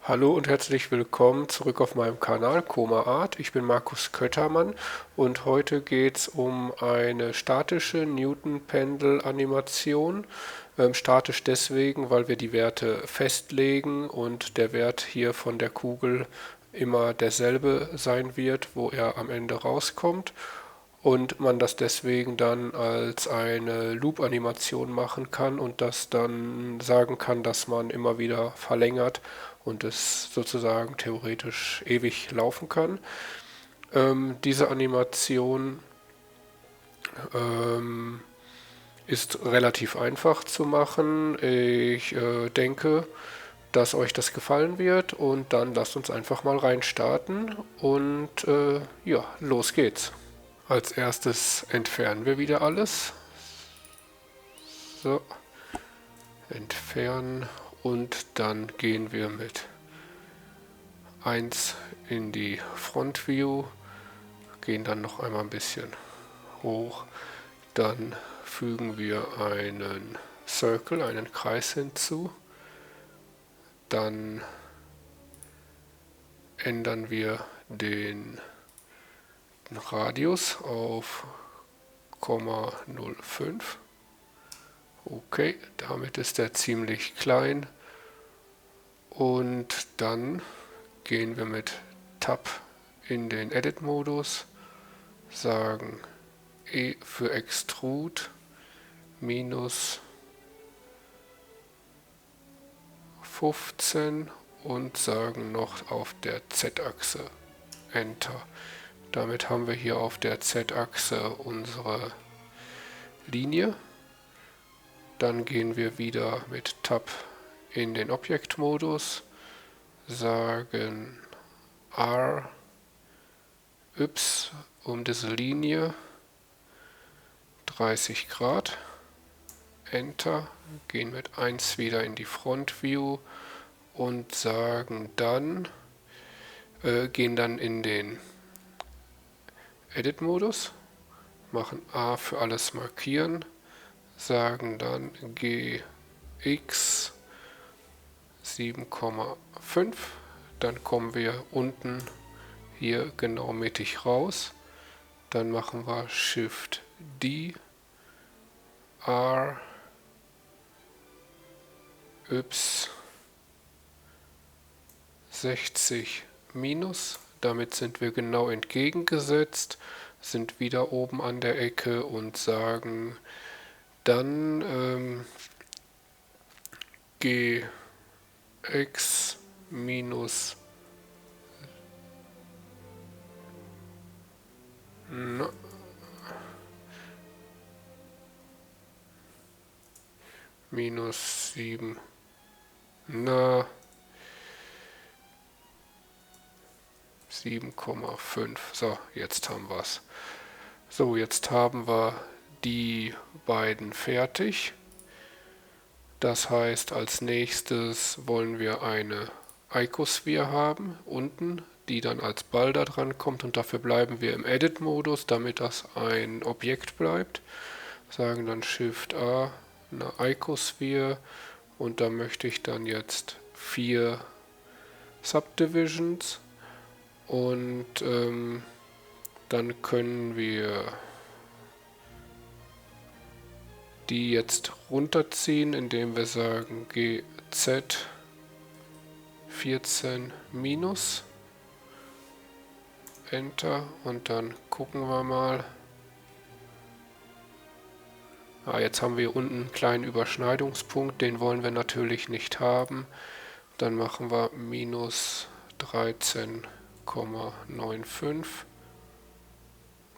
Hallo und herzlich willkommen zurück auf meinem Kanal Coma Art. Ich bin Markus Köttermann und heute geht es um eine statische Newton-Pendel-Animation. Statisch deswegen, weil wir die Werte festlegen und der Wert hier von der Kugel immer derselbe sein wird, wo er am Ende rauskommt. Und man das deswegen dann als eine Loop-Animation machen kann und das dann sagen kann, dass man immer wieder verlängert und es sozusagen theoretisch ewig laufen kann. Diese Animation ähm, ist relativ einfach zu machen. Ich denke, dass euch das gefallen wird und dann lasst uns einfach mal reinstarten und ja, los geht's. Als erstes entfernen wir wieder alles. So, entfernen und dann gehen wir mit 1 in die Front View, gehen dann noch einmal ein bisschen hoch, dann fügen wir einen Circle, einen Kreis hinzu, dann ändern wir den Radius auf 0,05. Okay, damit ist er ziemlich klein und dann gehen wir mit Tab in den Edit-Modus, sagen E für Extrude minus 15 und sagen noch auf der Z-Achse Enter. Damit haben wir hier auf der Z-Achse unsere Linie. Dann gehen wir wieder mit Tab in den Objektmodus, sagen R, Y um diese Linie 30 Grad, Enter, gehen mit 1 wieder in die Front View und sagen dann, gehen dann in den Edit-Modus, machen A für alles markieren, sagen dann GX 7,5, dann kommen wir unten hier genau mittig raus, dann machen wir Shift D, R, Y 60 minus, damit sind wir genau entgegengesetzt, sind wieder oben an der Ecke und sagen dann Gx minus na, minus 7, na 7,5. So, jetzt haben wir es. So, jetzt haben wir die beiden fertig. Das heißt, als nächstes wollen wir eine Icosphere haben, unten, die dann als Ball da dran kommt und dafür bleiben wir im Edit-Modus, damit das ein Objekt bleibt. Sagen dann Shift A, eine Icosphere und da möchte ich dann jetzt 4 Subdivisions und dann können wir die jetzt runterziehen, indem wir sagen GZ 14 minus, Enter und dann gucken wir mal. Jetzt haben wir unten einen kleinen Überschneidungspunkt, den wollen wir natürlich nicht haben. Dann machen wir minus 13,95.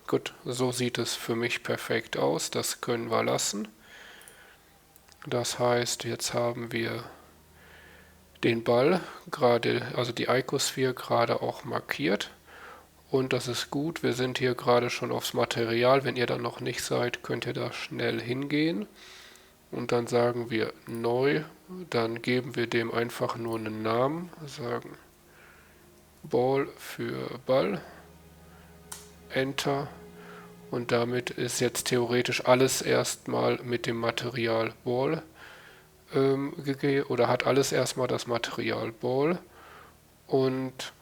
Gut, so sieht es für mich perfekt aus, das können wir lassen. Das heißt, jetzt haben wir den Ball gerade, also die Icosphere gerade auch markiert. Und das ist gut, wir sind hier gerade schon aufs Material. Wenn ihr dann noch nicht seid, könnt ihr da schnell hingehen. Und dann sagen wir neu, dann geben wir dem einfach nur einen Namen, sagen Ball für Ball, Enter. Und damit ist jetzt theoretisch alles erstmal mit dem Material Ball oder hat alles erstmal das Material Ball. und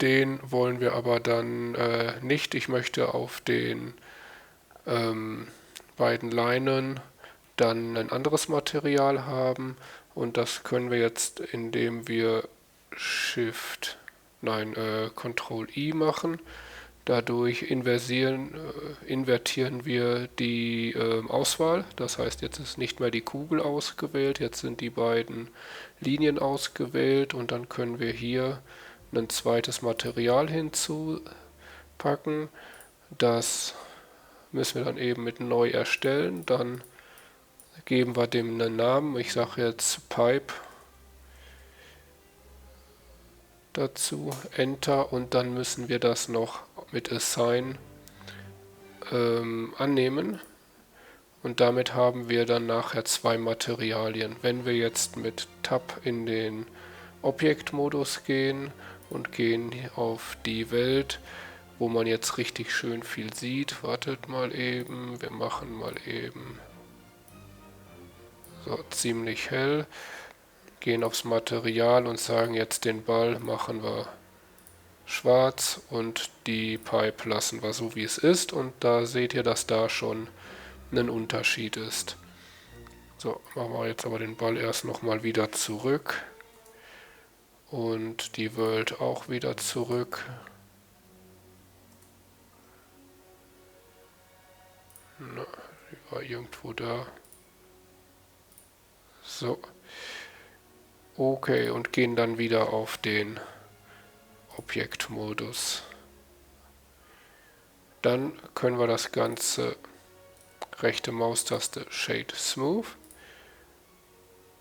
den wollen wir aber dann nicht. Ich möchte auf den beiden Leinen dann ein anderes Material haben und das können wir jetzt, indem wir Ctrl I machen. Dadurch invertieren wir die Auswahl. Das heißt, jetzt ist nicht mehr die Kugel ausgewählt, jetzt sind die beiden Linien ausgewählt und dann können wir hier ein zweites Material hinzupacken. Das müssen wir dann eben mit neu erstellen. Dann geben wir dem einen Namen. Ich sage jetzt Pipe dazu, Enter, und dann müssen wir das noch mit Assign annehmen. Und damit haben wir dann nachher zwei Materialien. Wenn wir jetzt mit Tab in den Objektmodus gehen und gehen auf die Welt, wo man jetzt richtig schön viel sieht. Wartet mal eben, wir machen mal eben so ziemlich hell. Gehen aufs Material und sagen jetzt, den Ball machen wir schwarz und die Pipe lassen wir so wie es ist, und da seht ihr, dass da schon ein Unterschied ist. So, machen wir jetzt aber den Ball erst nochmal wieder zurück und die World auch wieder zurück. Na, die war irgendwo da. So. Okay, und gehen dann wieder auf den Objektmodus. Dann können wir das Ganze, rechte Maustaste Shade Smooth,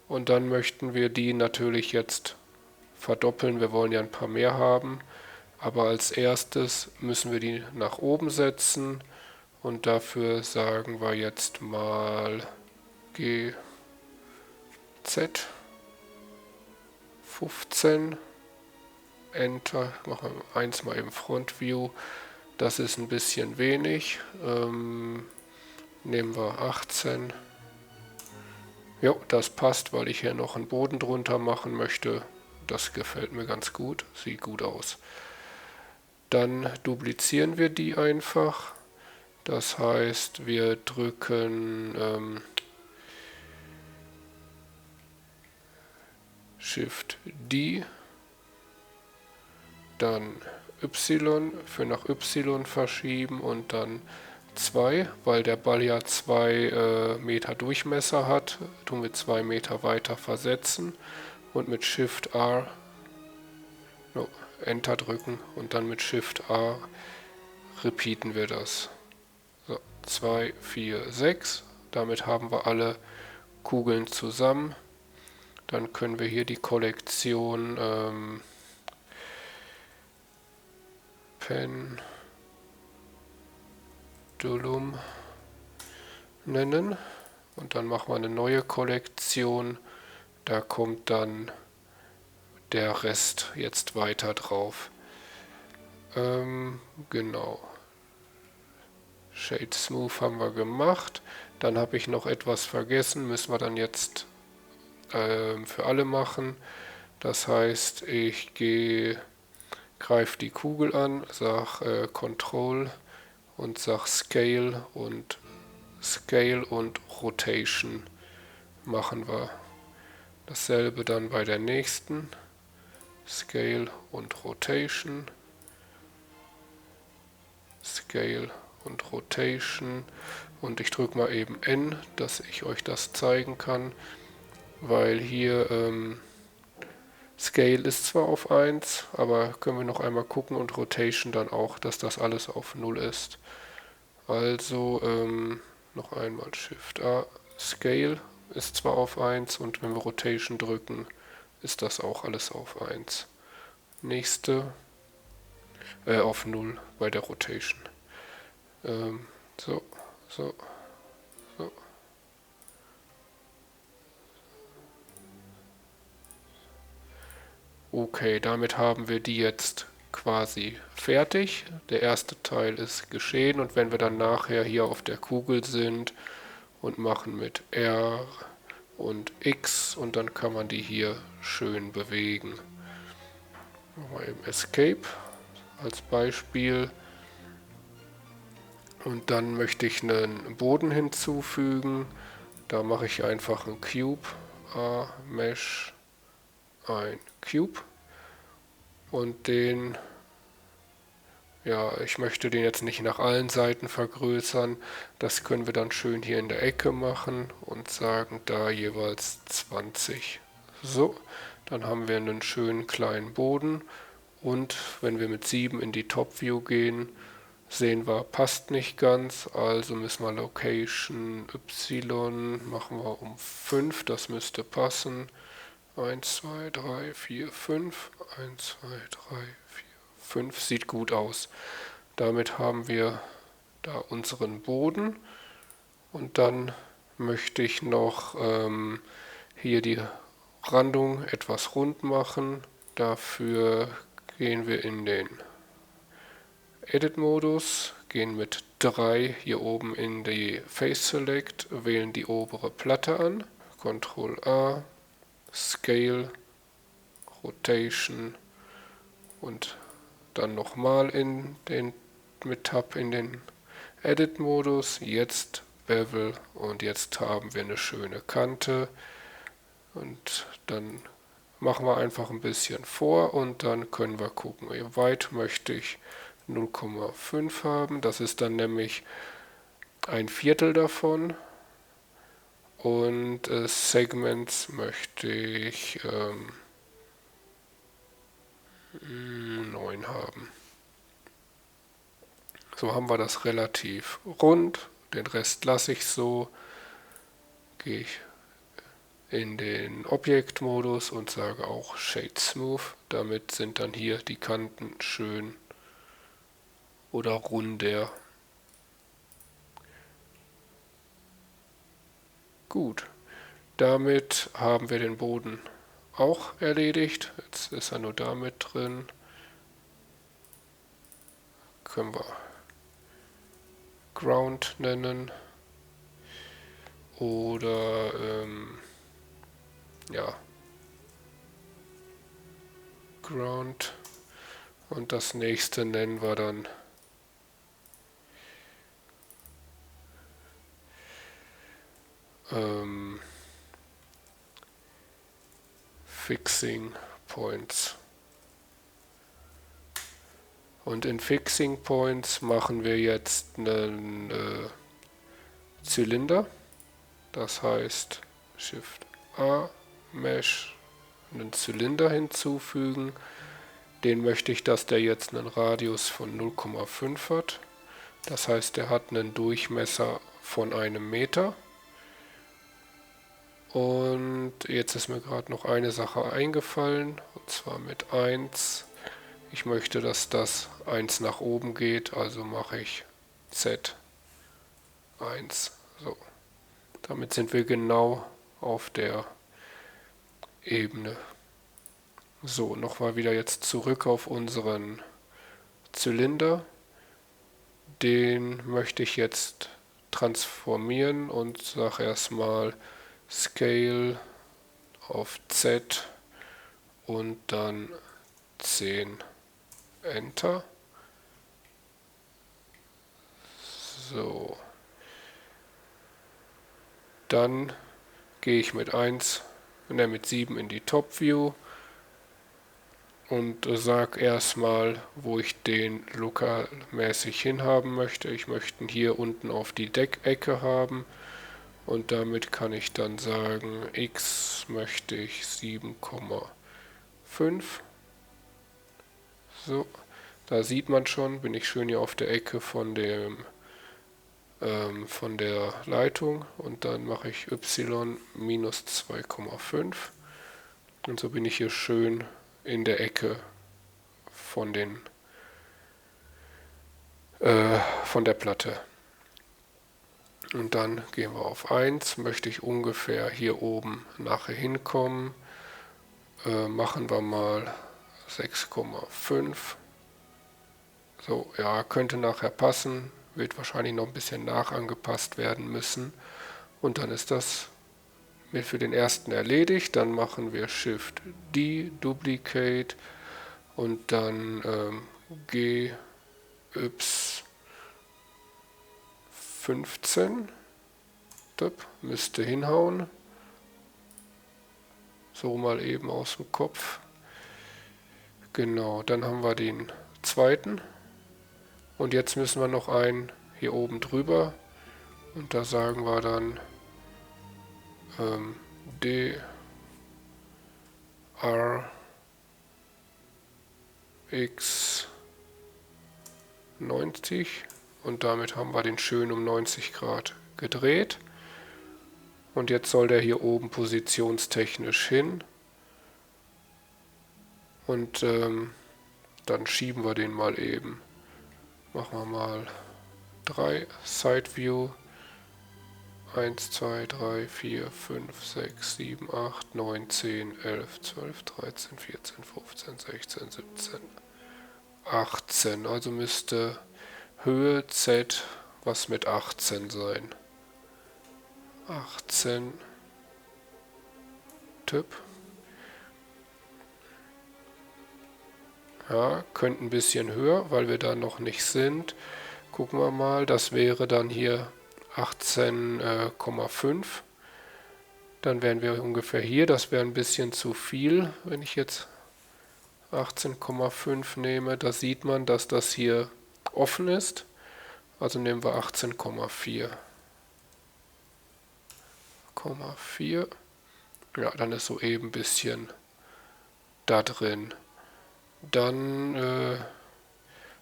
und dann möchten wir die natürlich jetzt verdoppeln. Wir wollen ja ein paar mehr haben, aber als erstes müssen wir die nach oben setzen und dafür sagen wir jetzt mal GZ 15, Enter, machen wir eins mal im Front View, das ist ein bisschen wenig, nehmen wir 18. Jo, das passt, weil ich hier noch einen Boden drunter machen möchte. Das gefällt mir ganz gut, sieht gut aus. Dann duplizieren wir die einfach. Das heißt, wir drücken Shift D, dann Y für nach Y verschieben und dann 2, weil der Ball ja 2 Meter Durchmesser hat, tun wir 2 Meter weiter versetzen und mit Shift R, Enter drücken und dann mit Shift A repeaten wir das. So, 2, 4, 6, damit haben wir alle Kugeln zusammen. Dann können wir hier die Kollektion Pendulum nennen und dann machen wir eine neue Kollektion. Da kommt dann der Rest jetzt weiter drauf. Genau. Shade Smooth haben wir gemacht. Dann habe ich noch etwas vergessen, müssen wir dann jetzt für alle machen. Das heißt, ich greife die Kugel an, sage Control und sage Scale und Rotation machen wir. Dasselbe dann bei der nächsten. Scale und Rotation. Scale und Rotation. Und ich drücke mal eben N, dass ich euch das zeigen kann, weil hier Scale ist zwar auf 1, aber können wir noch einmal gucken, und Rotation dann auch, dass das alles auf 0 ist. Also noch einmal Shift A. Scale ist zwar auf 1 und wenn wir Rotation drücken, ist das auch alles auf 1. Nächste auf 0 bei der Rotation. So. Okay, damit haben wir die jetzt quasi fertig. Der erste Teil ist geschehen, und wenn wir dann nachher hier auf der Kugel sind und machen mit R und X, und dann kann man die hier schön bewegen. Machen wir eben Escape als Beispiel. Und dann möchte ich einen Boden hinzufügen. Da mache ich einfach ein Cube, Mesh, ein Cube. Und den, ja, ich möchte den jetzt nicht nach allen Seiten vergrößern. Das können wir dann schön hier in der Ecke machen und sagen da jeweils 20. So, dann haben wir einen schönen kleinen Boden. Und wenn wir mit 7 in die Top View gehen, sehen wir, passt nicht ganz, also müssen wir Location Y, machen wir um 5, das müsste passen. 1, 2, 3, 4, 5, 1, 2, 3, 4, 5, sieht gut aus. Damit haben wir da unseren Boden und dann möchte ich noch hier die Randung etwas rund machen. Dafür gehen wir in den Edit-Modus, gehen mit 3 hier oben in die Face Select, wählen die obere Platte an, Ctrl A, Scale, Rotation und dann nochmal mit Tab in den Edit-Modus, jetzt Bevel und jetzt haben wir eine schöne Kante und dann machen wir einfach ein bisschen vor und dann können wir gucken, wie weit möchte ich 0,5 haben. Das ist dann nämlich ein Viertel davon. Und Segments möchte ich 9 haben. So haben wir das relativ rund. Den Rest lasse ich so. Gehe ich in den Objektmodus und sage auch Shade Smooth. Damit sind dann hier die Kanten schön oder runder. Gut, damit haben wir den Boden auch erledigt. Jetzt ist er nur damit drin. Können wir Ground nennen. Oder ja, Ground. Und das nächste nennen wir dann Fixing Points. Und in Fixing Points machen wir jetzt einen Zylinder. Das heißt Shift A, Mesh, einen Zylinder hinzufügen. Den möchte ich, dass der jetzt einen Radius von 0,5 hat. Das heißt, der hat einen Durchmesser von 1 Meter. Und jetzt ist mir gerade noch eine Sache eingefallen, und zwar mit 1. Ich möchte, dass das 1 nach oben geht, also mache ich Z1. So. Damit sind wir genau auf der Ebene. So, nochmal wieder jetzt zurück auf unseren Zylinder. Den möchte ich jetzt transformieren und sage erstmal Scale auf Z und dann 10. Enter. So. Dann gehe ich mit 7 in die Top View und sage erstmal, wo ich den lokalmäßig hinhaben möchte. Ich möchte ihn hier unten auf die Deckecke haben und damit kann ich dann sagen, x möchte ich 7,5. So, da sieht man schon, bin ich schön hier auf der Ecke von der Leitung und dann mache ich y minus 2,5 und so bin ich hier schön in der Ecke von der Platte. Und dann gehen wir auf 1, möchte ich ungefähr hier oben nachher hinkommen. Machen wir mal 6,5. So, ja, könnte nachher passen, wird wahrscheinlich noch ein bisschen nachangepasst werden müssen. Und dann ist das für den ersten erledigt. Dann machen wir Shift D, Duplicate und dann GY 15. Müsste hinhauen. So mal eben aus dem Kopf. Genau, dann haben wir den zweiten. Und jetzt müssen wir noch einen hier oben drüber. Und da sagen wir dann DRX 90. Und damit haben wir den schön um 90 Grad gedreht. Und jetzt soll der hier oben positionstechnisch hin. Und dann schieben wir den mal eben. Machen wir mal 3 Side View. 1, 2, 3, 4, 5, 6, 7, 8, 9, 10, 11, 12, 13, 14, 15, 16, 17, 18. Also müsste Höhe Z was mit 18 sein. 18 Tipp. Ja, könnte ein bisschen höher, weil wir da noch nicht sind. Gucken wir mal, das wäre dann hier 18,5. Dann wären wir ungefähr hier. Das wäre ein bisschen zu viel, wenn ich jetzt 18,5 nehme. Da sieht man, dass das hier offen ist. Also nehmen wir 18,4. Ja, dann ist so eben ein bisschen da drin. Dann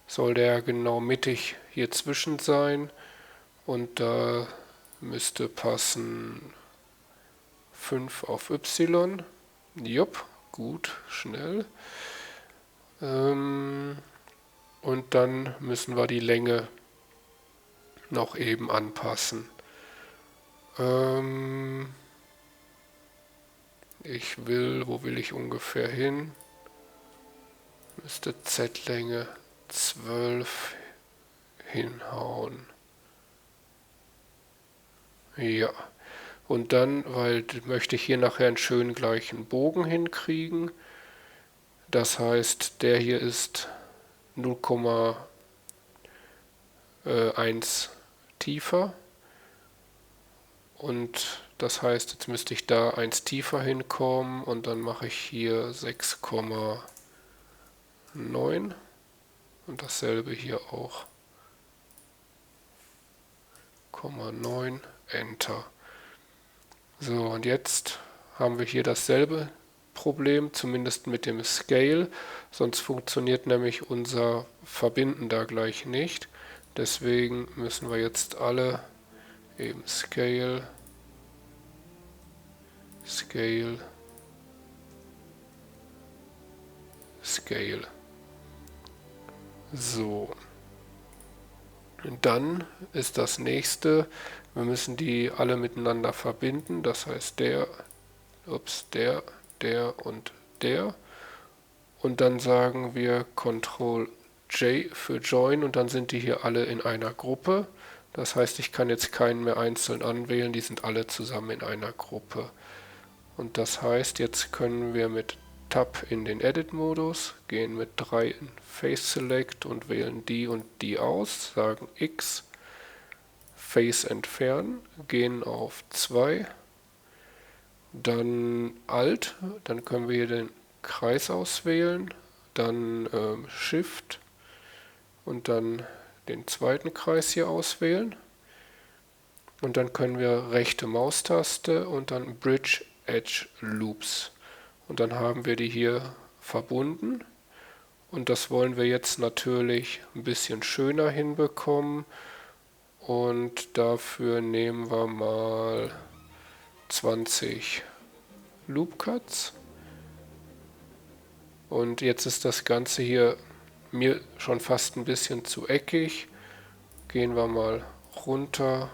soll der genau mittig hier zwischen sein. Und da müsste passen 5 auf Y. Jupp, gut, schnell. Und dann müssen wir die Länge noch eben anpassen. Wo will ich ungefähr hin? Müsste Z-Länge 12 hinhauen. Ja. Und dann, weil möchte ich hier nachher einen schönen gleichen Bogen hinkriegen. Das heißt, der hier ist 0,1 tiefer. Und das heißt, jetzt müsste ich da 1 tiefer hinkommen und dann mache ich hier 6,9 und dasselbe hier auch. 0,9 Enter. So, und jetzt haben wir hier dasselbe Problem, zumindest mit dem Scale, sonst funktioniert nämlich unser Verbinden da gleich nicht. Deswegen müssen wir jetzt alle eben Scale, Scale, Scale. So. Und dann ist das nächste, wir müssen die alle miteinander verbinden, das heißt der und der. Und dann sagen wir Ctrl J für Join und dann sind die hier alle in einer Gruppe. Das heißt, ich kann jetzt keinen mehr einzeln anwählen, die sind alle zusammen in einer Gruppe. Und das heißt, jetzt können wir mit Tab in den Edit-Modus, gehen mit 3 in Face Select und wählen die und die aus, sagen X, Face entfernen, gehen auf 2, dann Alt, dann können wir hier den Kreis auswählen, dann Shift und dann den zweiten Kreis hier auswählen. Und dann können wir rechte Maustaste und dann Bridge Edge Loops. Und dann haben wir die hier verbunden. Und das wollen wir jetzt natürlich ein bisschen schöner hinbekommen. Und dafür nehmen wir mal 20 Loop Cuts. Und jetzt ist das Ganze hier mir schon fast ein bisschen zu eckig. Gehen wir mal runter.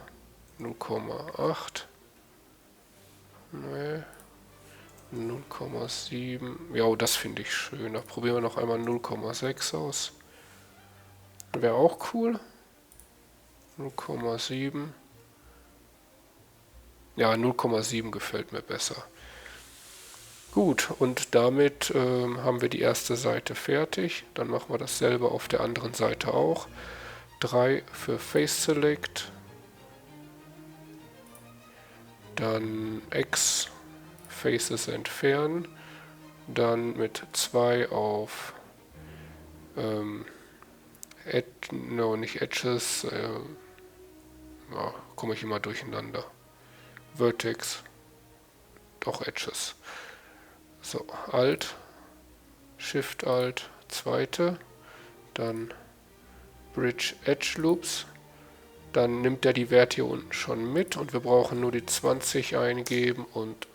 0,8. Nee. 0,7. Ja, das finde ich schöner. Probieren wir noch einmal 0,6 aus. Wäre auch cool. 0,7. Ja, 0,7 gefällt mir besser. Gut, und damit haben wir die erste Seite fertig. Dann machen wir dasselbe auf der anderen Seite auch. 3 für Face Select. Dann X, Faces entfernen. Dann mit 2 auf nicht Edges, ja, komme ich immer durcheinander. Vertex, doch Edges. So, Alt, Shift Alt, zweite, dann Bridge Edge Loops, dann nimmt er die Werte hier unten schon mit und wir brauchen nur die 20 eingeben und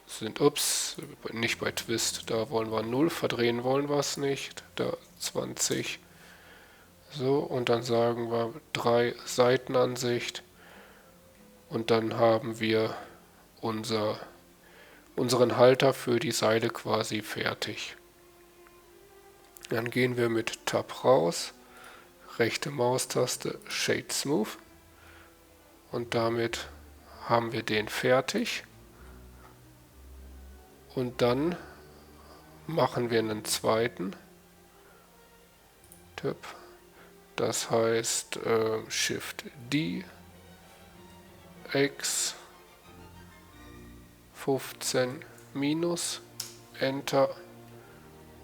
sind, ups, nicht bei Twist, da wollen wir 0, verdrehen wollen wir es nicht, da 20. So, und dann sagen wir 3 Seitenansicht und dann haben wir unseren Halter für die Seile quasi fertig. Dann gehen wir mit Tab raus, rechte Maustaste, Shade Smooth und damit haben wir den fertig. Und dann machen wir einen zweiten Tab. Das heißt Shift D, X, 15 minus, Enter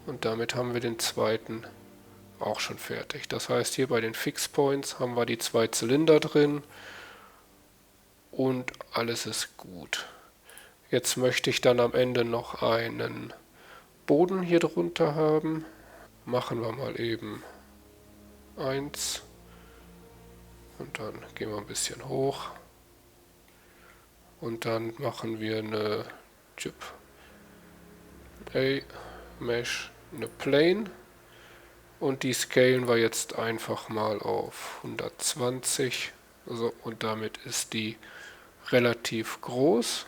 und damit haben wir den zweiten auch schon fertig. Das heißt, hier bei den Fix Points haben wir die 2 Zylinder drin und alles ist gut. Jetzt möchte ich dann am Ende noch einen Boden hier drunter haben. Machen wir mal eben 1 und dann gehen wir ein bisschen hoch und dann machen wir eine Chip A Mesh, eine Plane und die scalen wir jetzt einfach mal auf 120. Also, und damit ist die relativ groß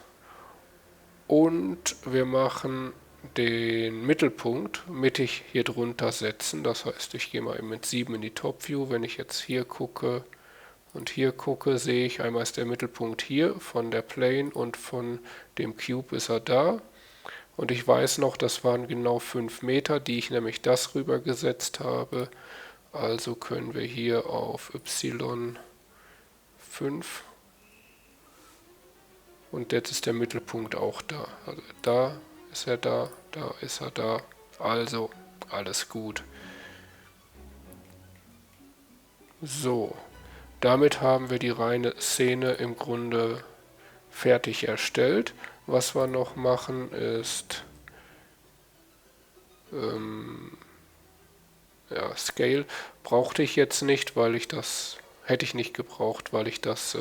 und wir machen den Mittelpunkt mittig hier drunter setzen. Das heißt, ich gehe mal eben mit 7 in die Top View. Wenn ich jetzt hier gucke und hier gucke, sehe ich, einmal ist der Mittelpunkt hier von der Plane und von dem Cube ist er da. Und ich weiß noch, das waren genau 5 Meter, die ich nämlich das rübergesetzt habe. Also können wir hier auf Y5 und jetzt ist der Mittelpunkt auch da. Also da ist er da ist er da. Also alles gut. So, damit haben wir die reine Szene im Grunde fertig erstellt. Was wir noch machen ist ja, Scale brauchte ich jetzt nicht, weil ich das hätte ich nicht gebraucht, weil ich das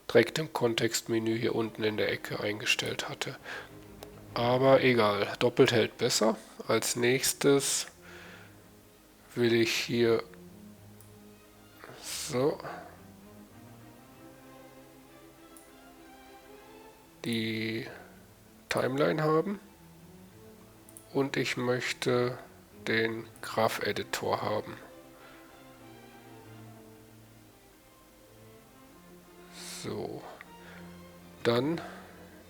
direkt im Kontextmenü hier unten in der Ecke eingestellt hatte. Aber egal, doppelt hält besser. Als nächstes will ich hier so die Timeline haben und ich möchte den Graph-Editor haben. So, dann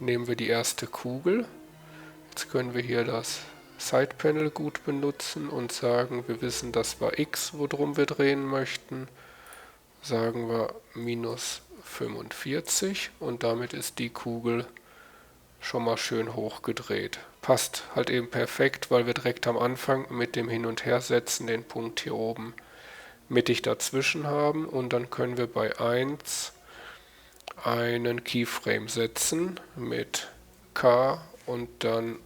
nehmen wir die erste Kugel. Jetzt können wir hier das Side-Panel gut benutzen und sagen, wir wissen, das war X, worum wir drehen möchten. Sagen wir minus 45 und damit ist die Kugel schon mal schön hochgedreht. Passt halt eben perfekt, weil wir direkt am Anfang mit dem Hin- und Hersetzen den Punkt hier oben mittig dazwischen haben und dann können wir bei 1 einen Keyframe setzen mit K und dann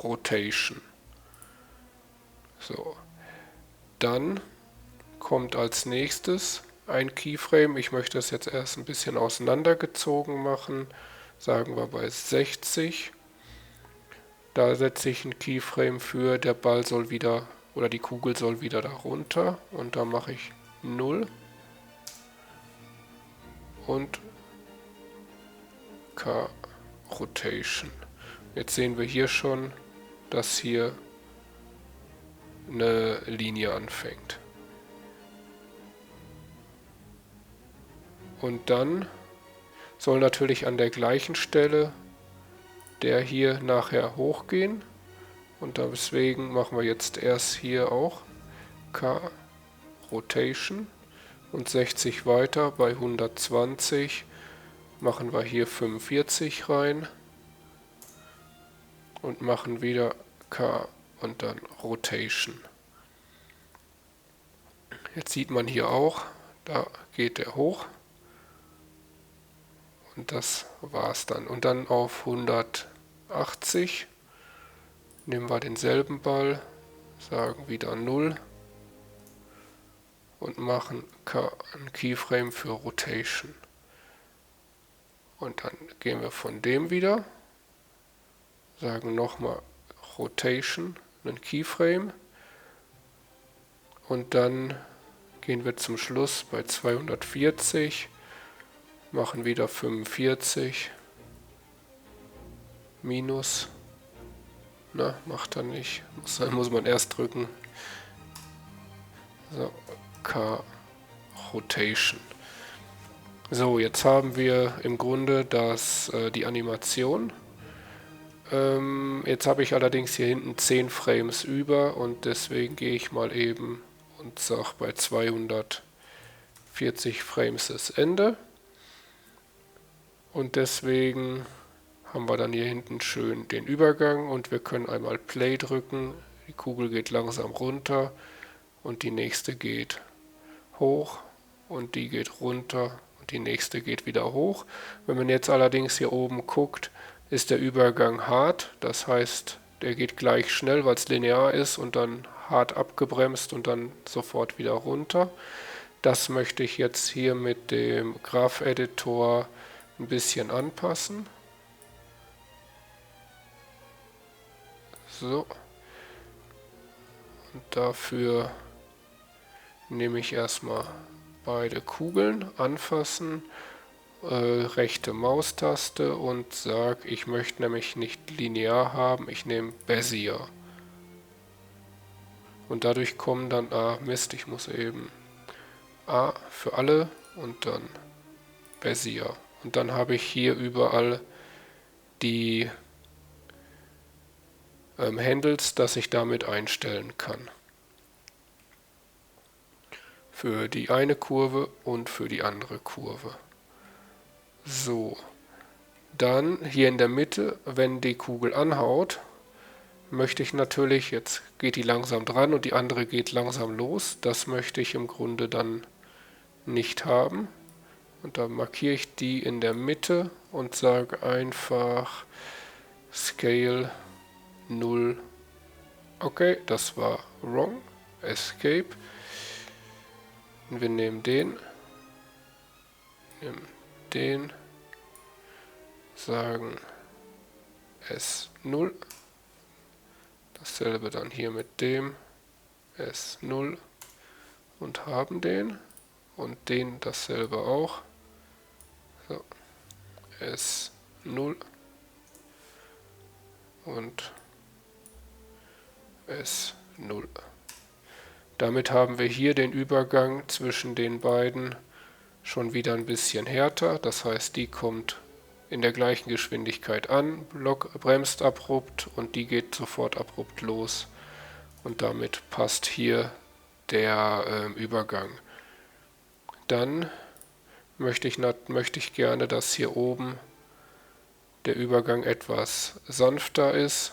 Rotation. So, dann kommt als nächstes ein Keyframe. Ich möchte das jetzt erst ein bisschen auseinandergezogen machen. Sagen wir bei 60. Da setze ich einen Keyframe für, der Ball soll wieder, oder die Kugel soll wieder da runter. Und da mache ich 0 und K Rotation. Jetzt sehen wir hier schon, dass hier eine Linie anfängt. Und dann soll natürlich an der gleichen Stelle der hier nachher hochgehen. Und deswegen machen wir jetzt erst hier auch K Rotation und 60 weiter. Bei 120 machen wir hier 45 rein und machen wieder K und dann Rotation. Jetzt sieht man hier auch, da geht er hoch. Und das war's dann. Und dann auf 180 nehmen wir denselben Ball, sagen wieder 0 und machen ein Keyframe für Rotation. Und dann gehen wir von dem wieder, sagen nochmal Rotation, einen Keyframe. Und dann gehen wir zum Schluss bei 240, machen wieder 45, minus, na, macht er nicht, muss man erst drücken, so, K Rotation. So, jetzt haben wir im Grunde die Animation. Jetzt habe ich allerdings hier hinten 10 Frames über und deswegen gehe ich mal eben und sage bei 240 Frames ist Ende. Und deswegen haben wir dann hier hinten schön den Übergang und wir können einmal Play drücken. Die Kugel geht langsam runter und die nächste geht hoch und die geht runter und die nächste geht wieder hoch. Wenn man jetzt allerdings hier oben guckt, ist der Übergang hart. Das heißt, der geht gleich schnell, weil es linear ist und dann hart abgebremst und dann sofort wieder runter. Das möchte ich jetzt hier mit dem Graph-Editor ein bisschen anpassen. So. Und dafür nehme ich erstmal beide Kugeln, anfassen, rechte Maustaste und sage, ich möchte nämlich nicht linear haben, ich nehme Bezier. Und dadurch kommen dann, Mist, ich muss eben A für alle und dann Bezier. Und dann habe ich hier überall die Handles, dass ich damit einstellen kann. Für die eine Kurve und für die andere Kurve. So, dann hier in der Mitte, wenn die Kugel anhaut, möchte ich natürlich, jetzt geht die langsam dran und die andere geht langsam los. Das möchte ich im Grunde dann nicht haben. Und dann markiere ich die in der Mitte und sage einfach Scale 0. Okay, das war wrong. Escape. Und wir nehmen den, sagen S0. Dasselbe dann hier mit dem S0 und haben den. Und den dasselbe auch. So, S0 und S0. Damit haben wir hier den Übergang zwischen den beiden schon wieder ein bisschen härter. Das heißt, die kommt in der gleichen Geschwindigkeit an, bremst abrupt und die geht sofort abrupt los. Und damit passt hier der Übergang. Dann möchte ich gerne, dass hier oben der Übergang etwas sanfter ist.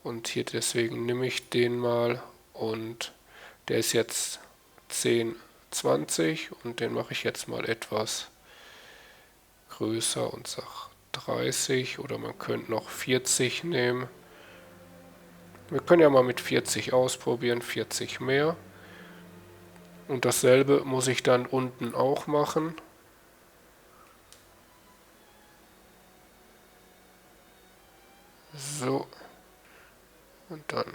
Und hier deswegen nehme ich den mal und der ist jetzt 10, 20 und den mache ich jetzt mal etwas größer und sage 30 oder man könnte noch 40 nehmen. Wir können ja mal mit 40 ausprobieren, 40 mehr. Und dasselbe muss ich dann unten auch machen. So. Und dann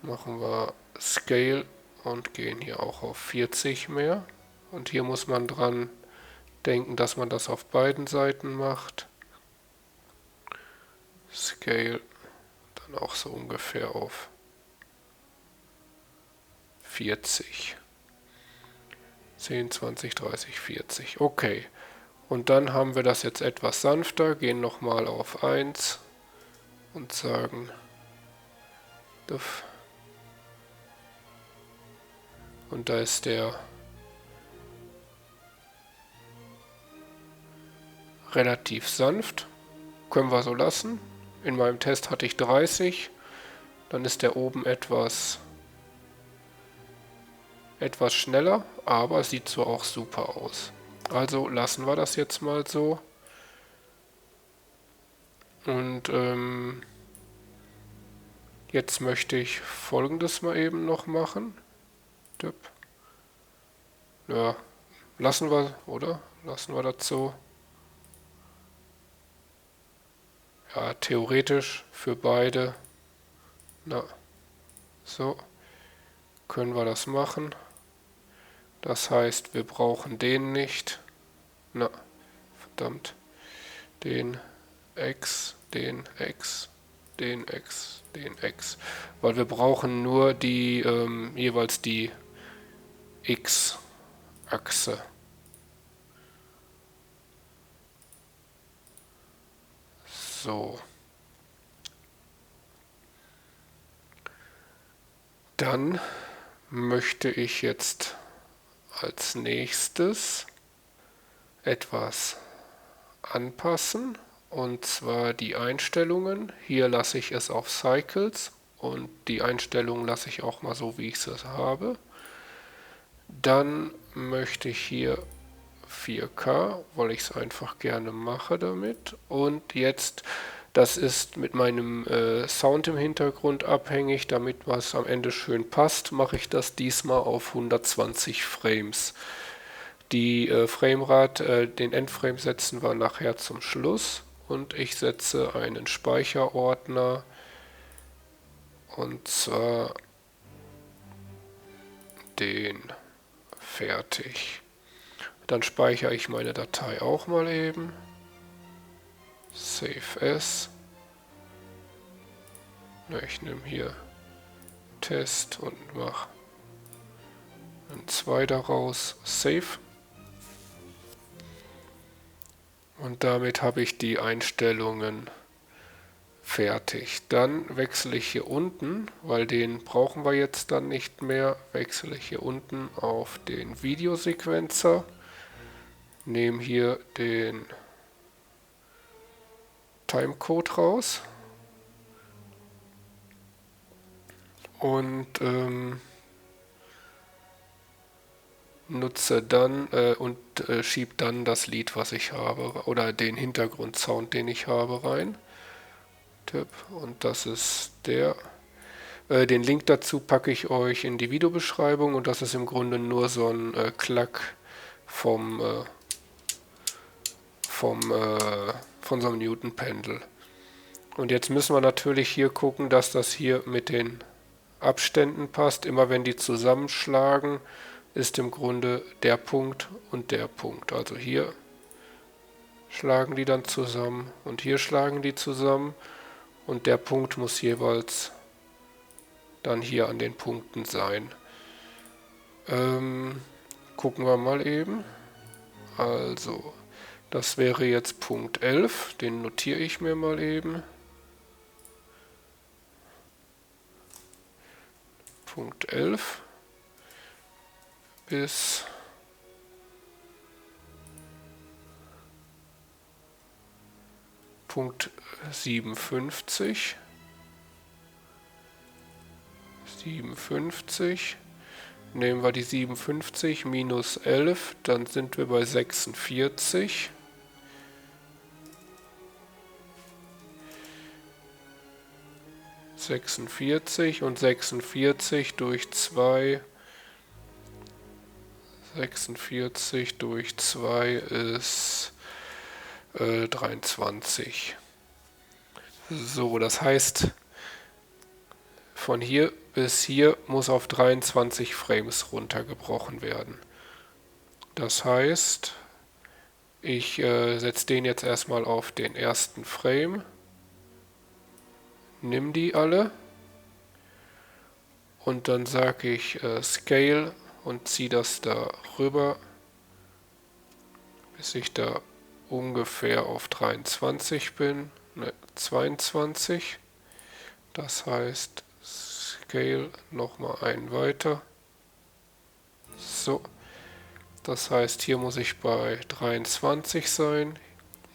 machen wir Scale und gehen hier auch auf 40 mehr. Und hier muss man dran denken, dass man das auf beiden Seiten macht. Scale dann auch so ungefähr auf 40. 10, 20, 30, 40. Okay. Und dann haben wir das jetzt etwas sanfter, gehen nochmal auf 1 und sagen Duff. Und da ist der relativ sanft. Können wir so lassen. In meinem Test hatte ich 30. Dann ist der oben etwas schneller, aber sieht so auch super aus. Also lassen wir das jetzt mal so. Und jetzt möchte ich Folgendes mal eben noch machen. Ja, lassen wir, oder? Lassen wir das so. Ja, theoretisch für beide. Na, so können wir das machen. Das heißt, wir brauchen den nicht. Na, verdammt. Den X, den X, den X, den X. Weil wir brauchen nur die, jeweils die X-Achse. So. Dann möchte ich jetzt als nächstes etwas anpassen, und zwar die Einstellungen. Hier lasse ich es auf Cycles und die Einstellungen lasse ich auch mal so, wie ich es habe. Dann möchte ich hier 4K, weil ich es einfach gerne mache damit. Und jetzt, das ist mit meinem Sound im Hintergrund abhängig, damit was am Ende schön passt, mache ich das diesmal auf 120 Frames. Die Framerate, den Endframe setzen wir nachher zum Schluss. Und ich setze einen Speicherordner, und zwar den fertig. Dann speichere ich meine Datei auch mal eben. Save as. Ich nehme hier Test und mache ein 2 daraus. Save. Und damit habe ich die Einstellungen fertig. Dann wechsle ich hier unten, weil den brauchen wir jetzt dann nicht mehr, wechsle ich hier unten auf den Videosequenzer. Nehme hier den Timecode raus und nutze dann und schiebe dann das Lied, was ich habe, oder den Hintergrundsound, den ich habe, rein. Tipp, und das ist der. Den Link dazu packe ich euch in die Videobeschreibung, und das ist im Grunde nur so ein Klack von so einem Newton-Pendel. Und jetzt müssen wir natürlich hier gucken, dass das hier mit den Abständen passt. Immer wenn die zusammenschlagen, ist im Grunde der Punkt und der Punkt. Also hier schlagen die dann zusammen und hier schlagen die zusammen, und der Punkt muss jeweils dann hier an den Punkten sein. Gucken wir mal eben. Also, das wäre jetzt Punkt 11, den notiere ich mir mal eben. Punkt 11 bis Punkt 57. 57. Nehmen wir die 57 minus 11, dann sind wir bei 46. Und 46 durch 2. 46 durch 2 ist 23. So, das heißt, von hier bis hier muss auf 23 Frames runtergebrochen werden. Das heißt, ich setze den jetzt erstmal auf den ersten Frame, nimm die alle und dann sage ich Scale und ziehe das da rüber, bis ich da ungefähr auf 23 bin, ne, 22. Das heißt, Scale nochmal einen weiter. So, das heißt, hier muss ich bei 23 sein.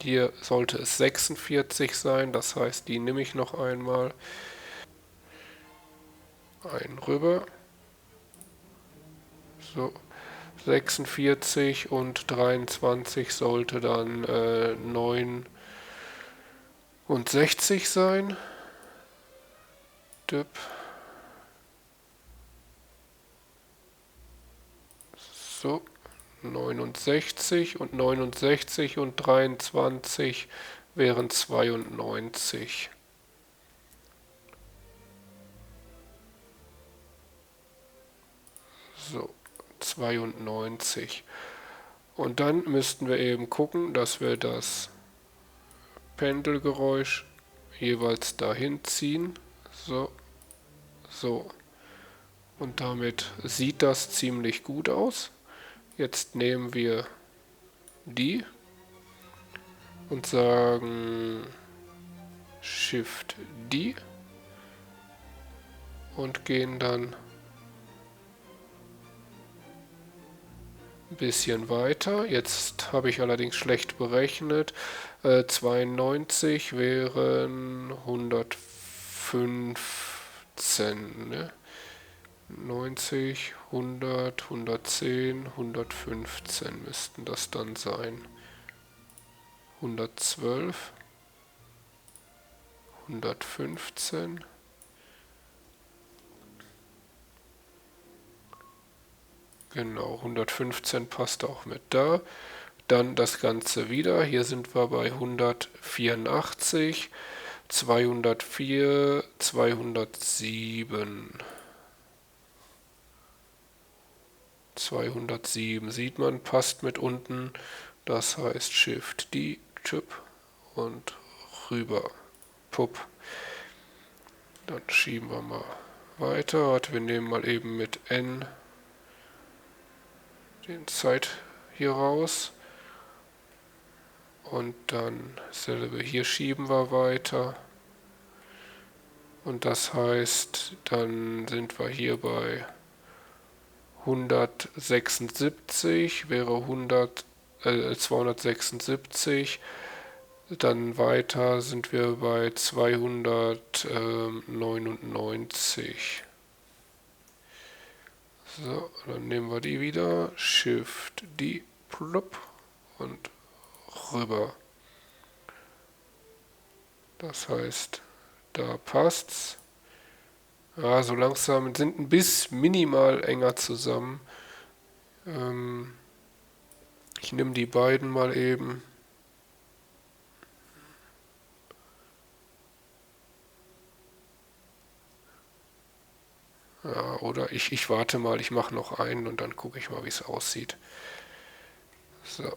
Hier sollte es 46 sein, das heißt, die nehme ich noch einmal. Einen rüber. So, 46 und 23 sollte dann 69 sein. Dip. So, 69 und 69 und 23 wären 92. So, 92. Und dann müssten wir eben gucken, dass wir das Pendelgeräusch jeweils dahin ziehen. So, so. Und damit sieht das ziemlich gut aus. Jetzt nehmen wir die und sagen Shift D und gehen dann ein bisschen weiter. Jetzt habe ich allerdings schlecht berechnet. 92 wären 115. Ne? 90, 100, 110, 115 müssten das dann sein. 112, 115. Genau, 115 passt auch mit da. Dann das Ganze wieder. Hier sind wir bei 184, 204, 207. 207 sieht man, passt mit unten. Das heißt Shift D, Chip und rüber. Pup. Dann schieben wir mal weiter. Wir nehmen mal eben mit N den Zeit hier raus. Und dann dasselbe hier schieben wir weiter. Und das heißt, dann sind wir hier bei 176, wäre 276. Dann weiter sind wir bei 299. So, dann nehmen wir die wieder. Shift die, plupp, und rüber. Das heißt, da passt's. Ja, so langsam sind ein bisschen minimal enger zusammen. Ich nehme die beiden mal eben. Ja, oder ich warte mal, ich mache noch einen und dann gucke ich mal, wie es aussieht. So,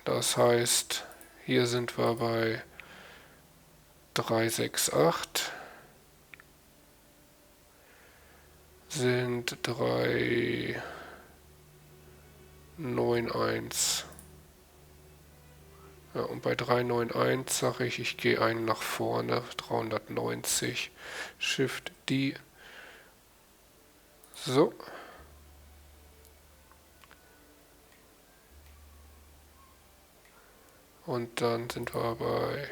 das heißt, hier sind wir bei 368, sind 391. Ja, und bei 391 sage ich, ich gehe einen nach vorne, 390, Shift D. So. Und dann sind wir bei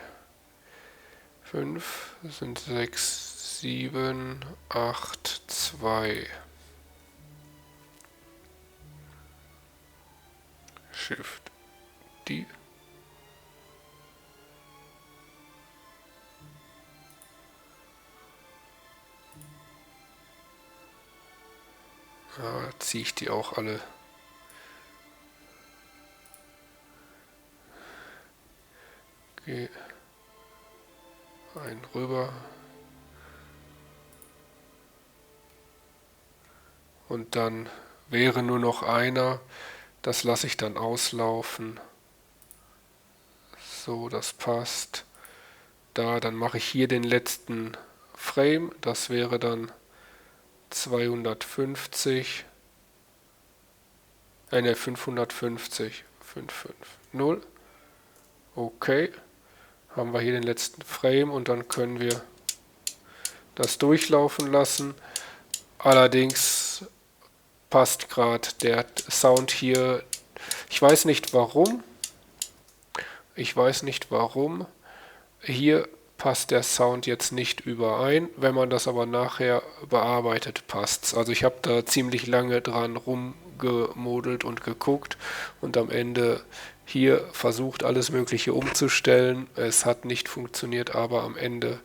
5, sind 6, 7, 8, 2. Shift D. Ja, ziehe ich die auch alle. Gehe einen rüber. Und dann wäre nur noch einer. Das lasse ich dann auslaufen. So, das passt. Da, dann mache ich hier den letzten Frame. Das wäre dann 250. Ne, 550. 550. Okay, haben wir hier den letzten Frame und dann können wir das durchlaufen lassen. Allerdings passt gerade der Sound hier. Ich weiß nicht warum. Hier passt der Sound jetzt nicht überein. Wenn man das aber nachher bearbeitet, passt's. Also ich habe da ziemlich lange dran rumgemodelt und geguckt und am Ende hier versucht, alles Mögliche umzustellen. Es hat nicht funktioniert, aber am Ende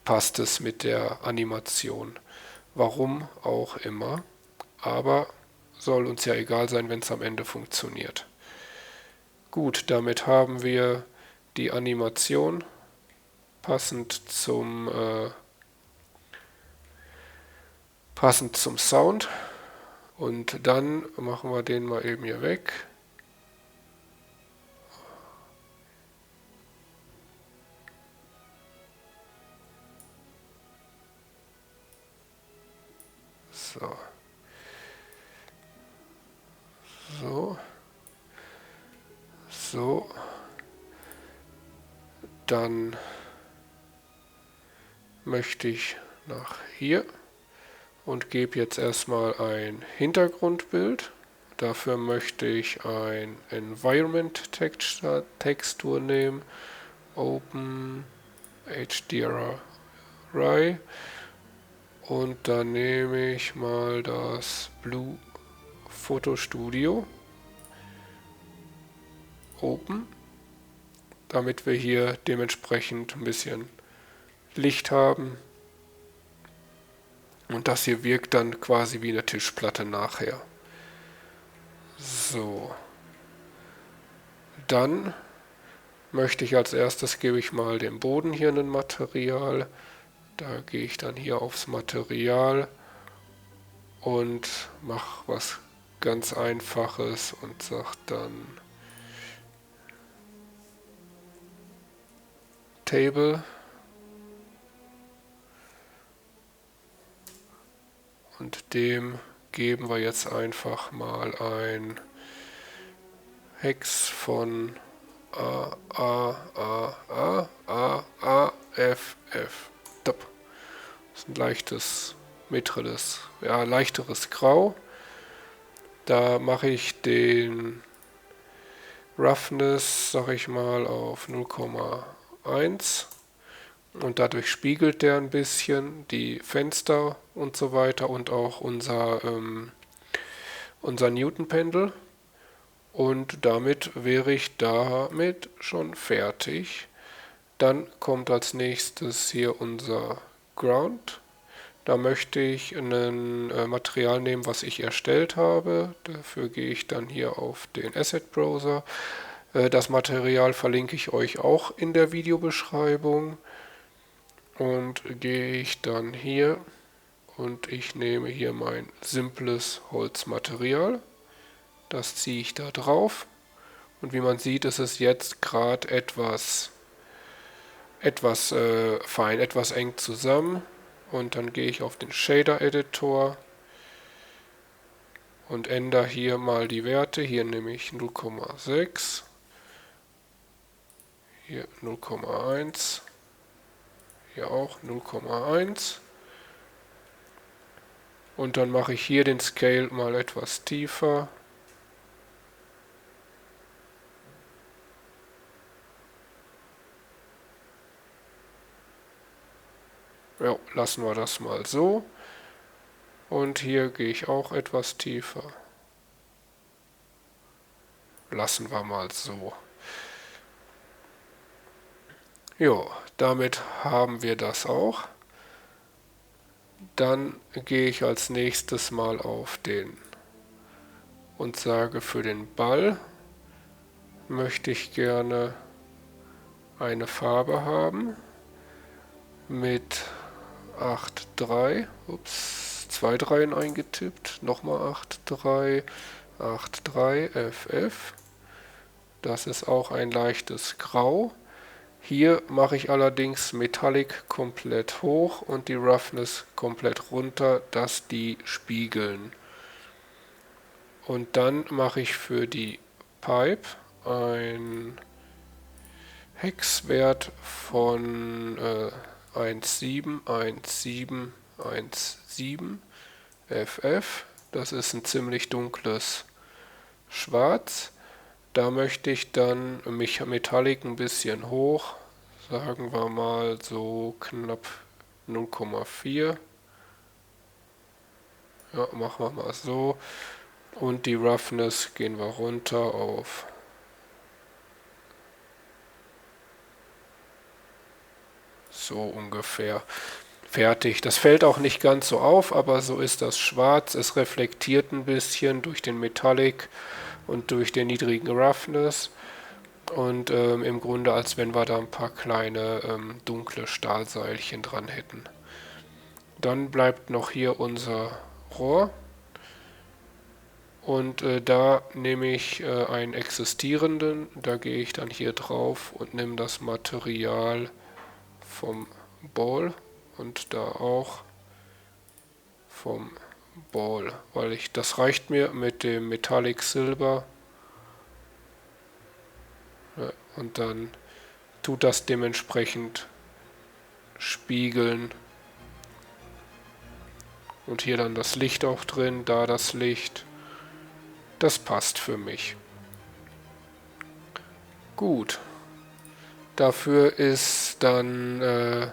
passt es mit der Animation. Warum auch immer. Aber soll uns ja egal sein, wenn es am Ende funktioniert. Gut, damit haben wir die Animation passend zum Sound. Und dann machen wir den mal eben hier weg. So. So. So. Dann möchte ich nach hier und gebe jetzt erstmal ein Hintergrundbild. Dafür möchte ich ein Environment Textur nehmen. Open HDRI. Und dann nehme ich mal das Blue Photo Studio. Open. Damit wir hier dementsprechend ein bisschen Licht haben. Und das hier wirkt dann quasi wie eine Tischplatte nachher. So. Dann möchte ich als erstes, gebe ich mal dem Boden hier ein Material. Da gehe ich dann hier aufs Material und mache was ganz Einfaches und sage dann Table. Und dem geben wir jetzt einfach mal ein Hex von AAAAAFF. Das ist ein leichtes, leichteres Grau. Da mache ich den Roughness, sag ich mal, auf 0,1 und dadurch spiegelt der ein bisschen die Fenster und so weiter und auch unser Newton-Pendel. Und damit wäre ich damit schon fertig. Dann kommt als nächstes hier unser Ground. Da möchte ich ein Material nehmen, was ich erstellt habe. Dafür gehe ich dann hier auf den Asset Browser. Das Material verlinke ich euch auch in der Videobeschreibung. Und gehe ich dann hier und ich nehme hier mein simples Holzmaterial. Das ziehe ich da drauf. Und wie man sieht, ist es jetzt gerade etwas fein, etwas eng zusammen. Und dann gehe ich auf den Shader Editor und ändere hier mal die Werte. Hier nehme ich 0,6, hier 0,1, hier auch 0,1. Und dann mache ich hier den Scale mal etwas tiefer. Ja, lassen wir das mal so. Und hier gehe ich auch etwas tiefer. Lassen wir mal so. Jo, damit haben wir das auch. Dann gehe ich als nächstes mal auf den und sage, für den Ball möchte ich gerne eine Farbe haben mit 8,3. Ups, 2 Dreien eingetippt. Nochmal 8,3, 8,3, FF. Das ist auch ein leichtes Grau. Hier mache ich allerdings Metallic komplett hoch und die Roughness komplett runter, dass die spiegeln. Und dann mache ich für die Pipe ein Hexwert von 171717 FF. Das ist ein ziemlich dunkles Schwarz. Da möchte ich dann Metallic ein bisschen hoch, sagen wir mal so knapp 0,4. Ja, machen wir mal so. Und die Roughness gehen wir runter auf so ungefähr. Fertig. Das fällt auch nicht ganz so auf, aber so ist das Schwarz. Es reflektiert ein bisschen durch den Metallic und durch den niedrigen Roughness. Und im Grunde, als wenn wir da ein paar kleine dunkle Stahlseilchen dran hätten. Dann bleibt noch hier unser Rohr. Und da nehme ich einen existierenden. Da gehe ich dann hier drauf und nehme das Material vom Ball und da auch vom Ball, weil das reicht mir mit dem Metallic Silber. Ja, und dann tut das dementsprechend spiegeln. Und hier dann das Licht auch drin, da das Licht. Das passt für mich. Gut. Dafür ist dann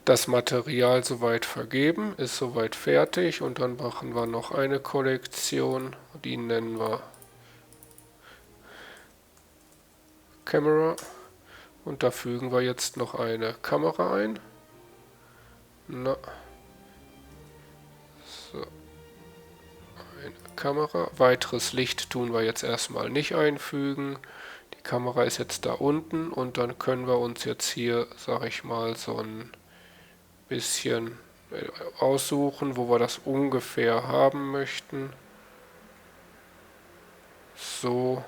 das Material soweit vergeben, ist soweit fertig und dann machen wir noch eine Kollektion, die nennen wir Camera und da fügen wir jetzt noch eine Kamera ein. Na, so, eine Kamera. Weiteres Licht tun wir jetzt erstmal nicht einfügen. Die Kamera ist jetzt da unten und dann können wir uns jetzt hier, sag ich mal, so ein bisschen aussuchen, wo wir das ungefähr haben möchten. So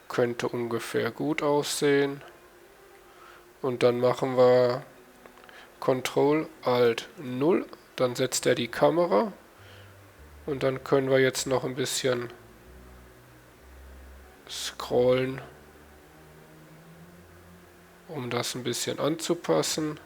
könnte ungefähr gut aussehen. Und dann machen wir Ctrl Alt 0, dann setzt er die Kamera und dann können wir jetzt noch ein bisschen scrollen, um das ein bisschen anzupassen.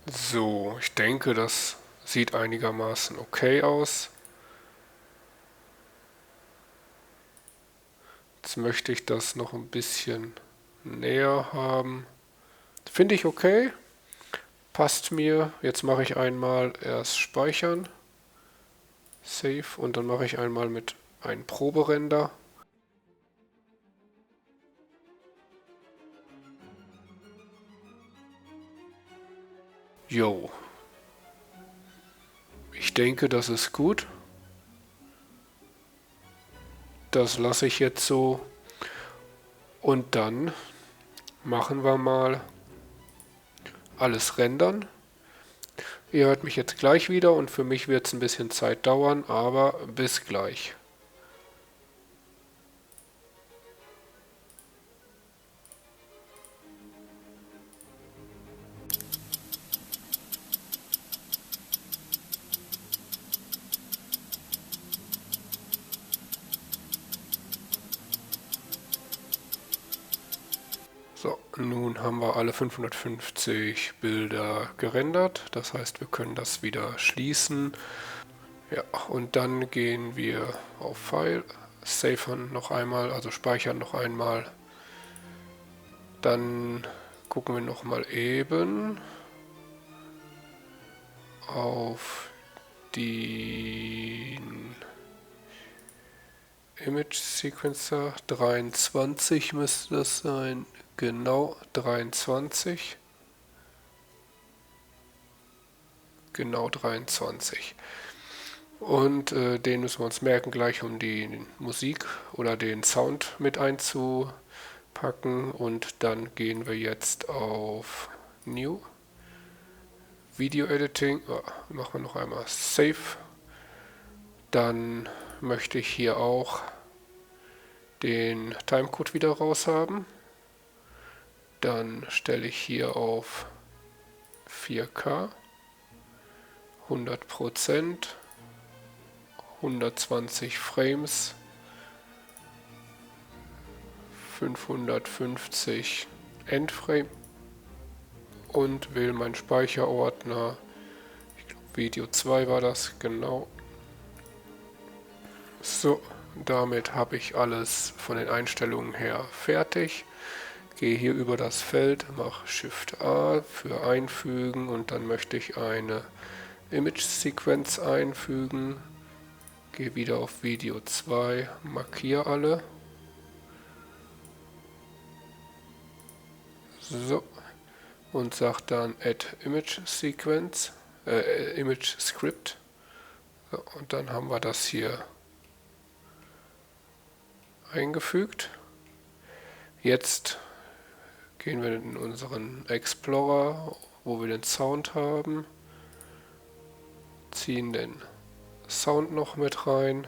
So, ich denke, das sieht einigermaßen okay aus. Jetzt möchte ich das noch ein bisschen näher haben. Finde ich okay. Passt mir. Jetzt mache ich einmal erst speichern. Save. Und dann mache ich einmal mit einem Proberender. Jo. Ich denke, das ist gut. Das lasse ich jetzt so. Und dann machen wir mal alles rendern. Ihr hört mich jetzt gleich wieder und für mich wird es ein bisschen Zeit dauern, aber bis gleich. So, nun haben wir alle 550 Bilder gerendert. Das heißt, wir können das wieder schließen. Ja, und dann gehen wir auf File, safen noch einmal, also speichern noch einmal. Dann gucken wir noch mal eben. auf den Image Sequencer 23 müsste das sein. Genau 23. Genau 23. Und den müssen wir uns merken gleich, um die Musik oder den Sound mit einzupacken. Und dann gehen wir jetzt auf New. Video Editing. Machen wir noch einmal Save. Dann möchte ich hier auch den Timecode wieder raus haben. Dann stelle ich hier auf 4K, 100%, 120 Frames, 550 Endframe und wähle meinen Speicherordner. Ich glaube, Video 2 war das, genau. So, damit habe ich alles von den Einstellungen her fertig. Gehe hier über das Feld, mache Shift A für einfügen und dann möchte ich eine Image-Sequenz einfügen. Gehe wieder auf Video 2, markiere alle. So, und sage dann Add Image Sequence, Image Script. So, und dann haben wir das hier eingefügt. Jetzt gehen wir in unseren Explorer, wo wir den Sound haben, ziehen den Sound noch mit rein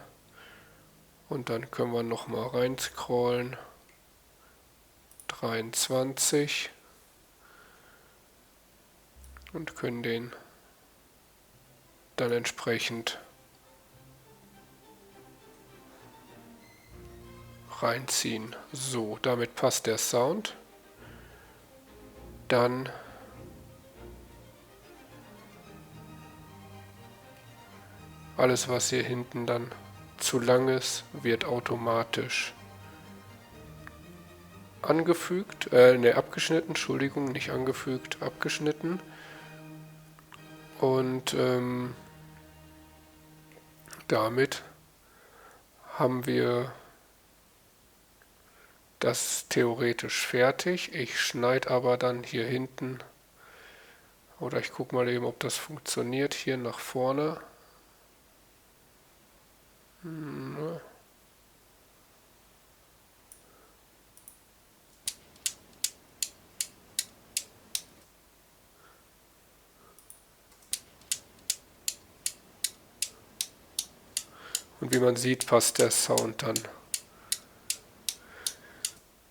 und dann können wir noch mal rein scrollen. 23 und können den dann entsprechend reinziehen. So, damit passt der Sound. Dann alles, was hier hinten dann zu lang ist, wird automatisch angefügt, abgeschnitten, Entschuldigung, nicht angefügt, abgeschnitten. Und damit haben wir das theoretisch fertig. Ich schneide aber dann hier hinten, oder ich gucke mal eben, ob das funktioniert, hier nach vorne. Und wie man sieht, passt der Sound dann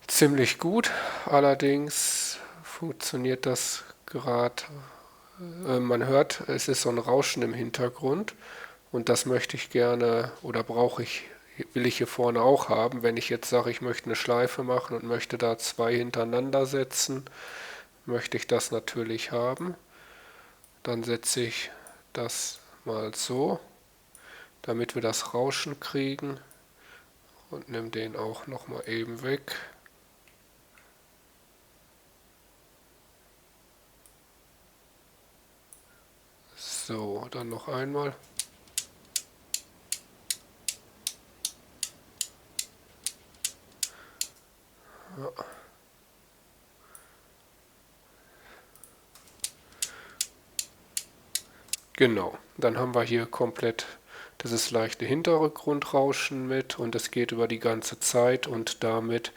ziemlich gut. Allerdings funktioniert das gerade, man hört, es ist so ein Rauschen im Hintergrund und das möchte ich gerne oder will ich hier vorne auch haben. Wenn ich jetzt sage, ich möchte eine Schleife machen und möchte da zwei hintereinander setzen, möchte ich das natürlich haben. Dann setze ich das mal so, damit wir das Rauschen kriegen und nehme den auch noch mal eben weg. So, dann noch einmal. Ja. Genau, dann haben wir hier komplett dieses leichte Hintergrundrauschen mit und es geht über die ganze Zeit und damit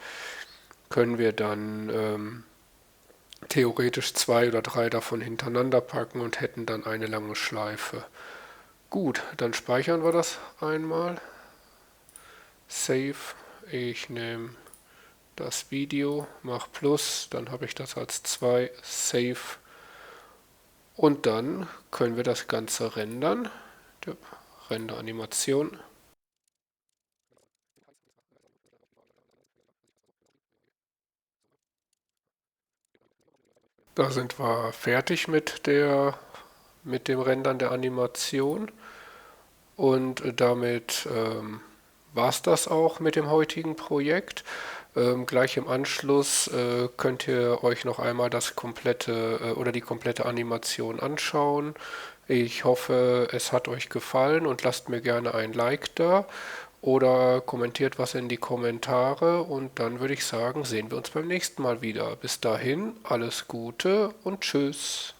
können wir dann theoretisch 2 oder 3 davon hintereinander packen und hätten dann eine lange Schleife. Gut, dann speichern wir das einmal. Save. Ich nehme das Video, mache Plus, dann habe ich das als 2. Save. Und dann können wir das Ganze rendern. Render-Animation. Da sind wir fertig mit dem Rendern der Animation. Und damit war es das auch mit dem heutigen Projekt. Gleich im Anschluss könnt ihr euch noch einmal das komplette oder die komplette Animation anschauen. Ich hoffe, es hat euch gefallen und lasst mir gerne ein Like da oder kommentiert was in die Kommentare und dann würde ich sagen, sehen wir uns beim nächsten Mal wieder. Bis dahin, alles Gute und tschüss.